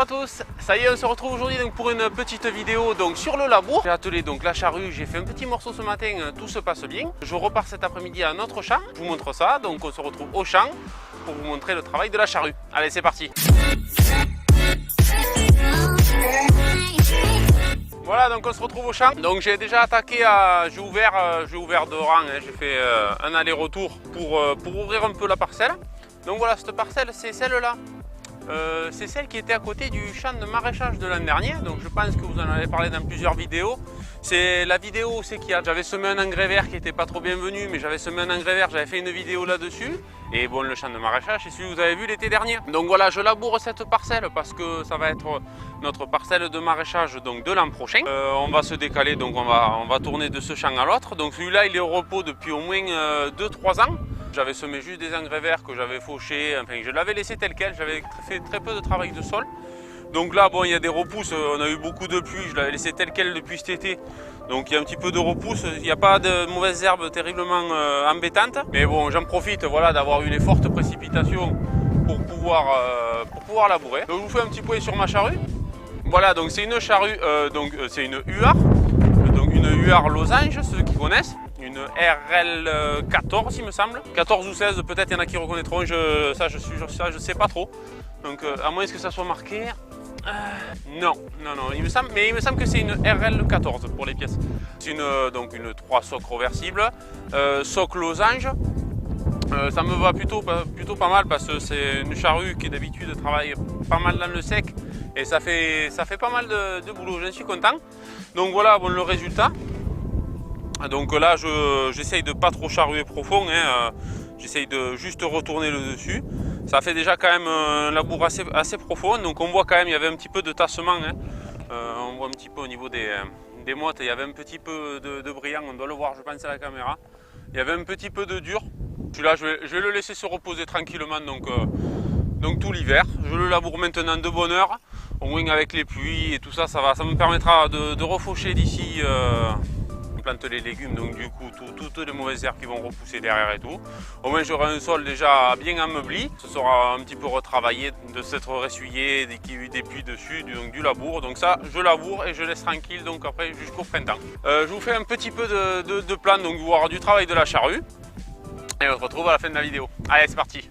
à tous, ça y est, on se retrouve aujourd'hui pour une petite vidéo donc sur le labour. J'ai attelé donc la charrue, j'ai fait un petit morceau ce matin, tout se passe bien. Je repars cet après-midi à notre champ, je vous montre ça, donc on se retrouve au champ pour vous montrer le travail de la charrue. Allez, c'est parti. Voilà, donc on se retrouve au champ. Donc j'ai déjà attaqué, j'ai ouvert de rang, hein. J'ai fait un aller-retour pour ouvrir un peu la parcelle. Donc voilà, cette parcelle, c'est celle-là. C'est celle qui était à côté du champ de maraîchage de l'an dernier. Donc je pense que vous en avez parlé dans plusieurs vidéos. C'est la vidéo où c'est qu'il y a. J'avais semé un engrais vert qui n'était pas trop bienvenu, mais j'avais semé un engrais vert, j'avais fait une vidéo là-dessus. Et bon, le champ de maraîchage, c'est celui que vous avez vu l'été dernier. Donc voilà, je laboure cette parcelle parce que ça va être notre parcelle de maraîchage donc de l'an prochain. On va se décaler, donc on va tourner de ce champ à l'autre. Donc celui-là, il est au repos depuis au moins 2-3 ans. J'avais semé juste des engrais verts que j'avais fauchés, enfin je l'avais laissé tel quel, j'avais fait très peu de travail de sol. Donc là, bon, il y a des repousses, on a eu beaucoup de pluie, je l'avais laissé tel quel depuis cet été. Donc il y a un petit peu de repousse, il n'y a pas de mauvaises herbes terriblement embêtantes. Mais bon, j'en profite voilà, d'avoir eu les fortes précipitations pour pouvoir labourer. Donc je vous fais un petit point sur ma charrue. Voilà, donc c'est une charrue, c'est une UAR, donc une UAR losange, ceux qui connaissent. Une RL14 il me semble, 14 ou 16 peut-être, il y en a qui reconnaîtront, je sais pas trop. Donc à moins que ça soit marqué, non, il me semble que c'est une RL14 pour les pièces. C'est donc une 3 socle reversible, socle losange. Ça me va plutôt pas mal parce que c'est une charrue qui d'habitude travaille pas mal dans le sec et ça fait pas mal de boulot, j'en suis content. Donc voilà, bon, le résultat. Donc là, j'essaye de pas trop charruer profond, hein, j'essaye de juste retourner le dessus. Ça fait déjà quand même un labour assez profond, donc on voit quand même il y avait un petit peu de tassement. Hein. On voit un petit peu au niveau des mottes, il y avait un petit peu de brillant, on doit le voir je pense à la caméra. Il y avait un petit peu de dur. Celui-là, je vais le laisser se reposer tranquillement donc tout l'hiver. Je le laboure maintenant de bonne heure, au moins avec les pluies et tout ça, ça me permettra de refaucher d'ici. Plante les légumes, donc du coup toutes les mauvaises herbes qui vont repousser derrière et tout. Au moins j'aurai un sol déjà bien ameubli, ce sera un petit peu retravaillé de s'être ressuyé, qu'il y a eu des pluies dessus, donc du labour. Donc ça je laboure et je laisse tranquille donc après jusqu'au printemps. Je vous fais un petit peu de plan, donc vous aurez du travail de la charrue et on se retrouve à la fin de la vidéo. Allez, c'est parti.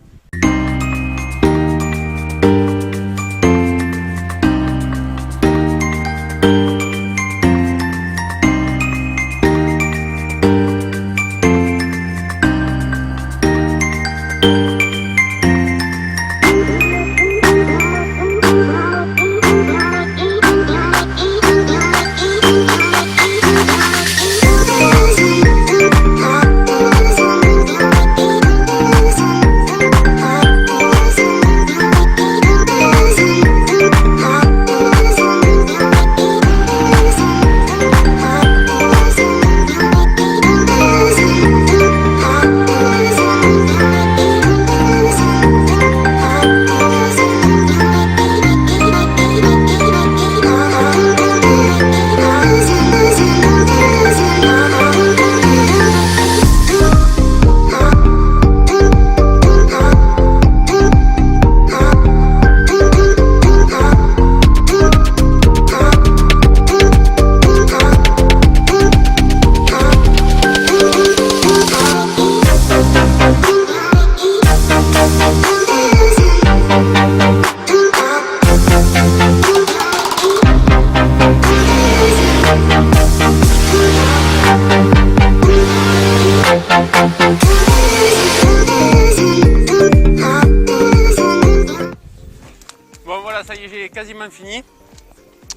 Bon voilà, ça y est, j'ai quasiment fini.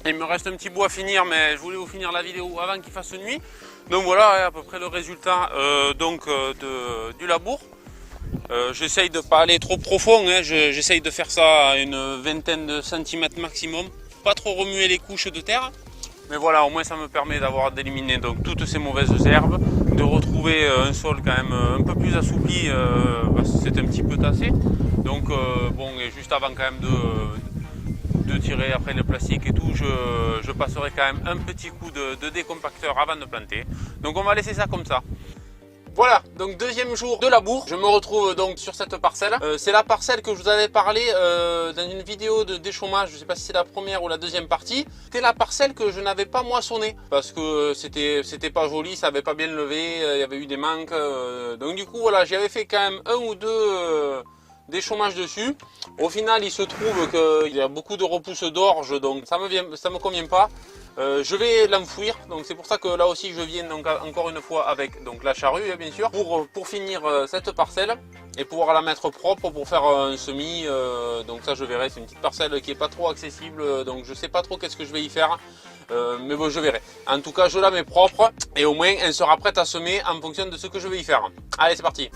Il me reste un petit bout à finir, mais je voulais vous finir la vidéo avant qu'il fasse nuit. Donc voilà à peu près le résultat du labour. J'essaye de ne pas aller trop profond, hein. J'essaye de faire ça à une vingtaine de centimètres maximum. Pas trop remuer les couches de terre. Mais voilà, au moins ça me permet d'éliminer donc toutes ces mauvaises herbes, de retrouver un sol quand même un peu plus assoupli parce que c'est un petit peu tassé. Donc bon, et juste avant quand même de tirer après le plastique et tout, je passerai quand même un petit coup de décompacteur avant de planter. Donc on va laisser ça comme ça. Voilà, donc deuxième jour de labour, je me retrouve donc sur cette parcelle. C'est la parcelle que je vous avais parlé dans une vidéo de déchômage, je ne sais pas si c'est la première ou la deuxième partie. C'était la parcelle que je n'avais pas moissonnée parce que c'était pas joli, ça avait pas bien levé, il y avait eu des manques. Donc du coup voilà, j'avais fait quand même un ou deux déchômages dessus. Au final il se trouve qu'il y a beaucoup de repousses d'orge, donc ça me convient pas. Je vais l'enfouir, donc c'est pour ça que là aussi je viens donc encore une fois avec donc la charrue bien sûr pour finir cette parcelle et pouvoir la mettre propre pour faire un semis. Donc ça je verrai, c'est une petite parcelle qui est pas trop accessible, donc je sais pas trop qu'est-ce que je vais y faire, mais bon je verrai. En tout cas je la mets propre et au moins elle sera prête à semer en fonction de ce que je vais y faire. Allez c'est parti.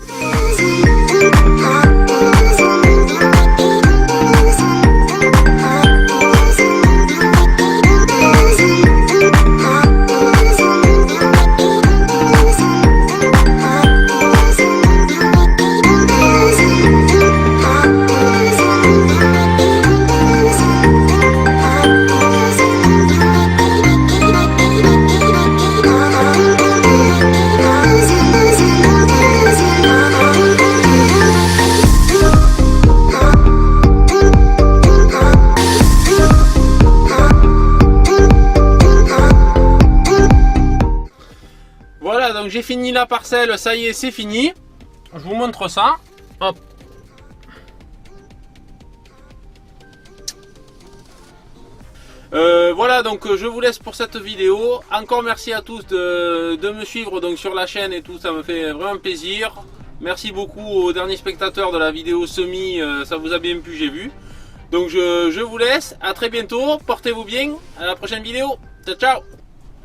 Voilà, donc j'ai fini la parcelle, ça y est, c'est fini. Je vous montre ça. Hop. Voilà, donc je vous laisse pour cette vidéo. Encore merci à tous de me suivre donc sur la chaîne et tout, ça me fait vraiment plaisir. Merci beaucoup aux derniers spectateurs de la vidéo semis, ça vous a bien plu, j'ai vu. Donc je vous laisse, à très bientôt, portez-vous bien, à la prochaine vidéo. Ciao, ciao.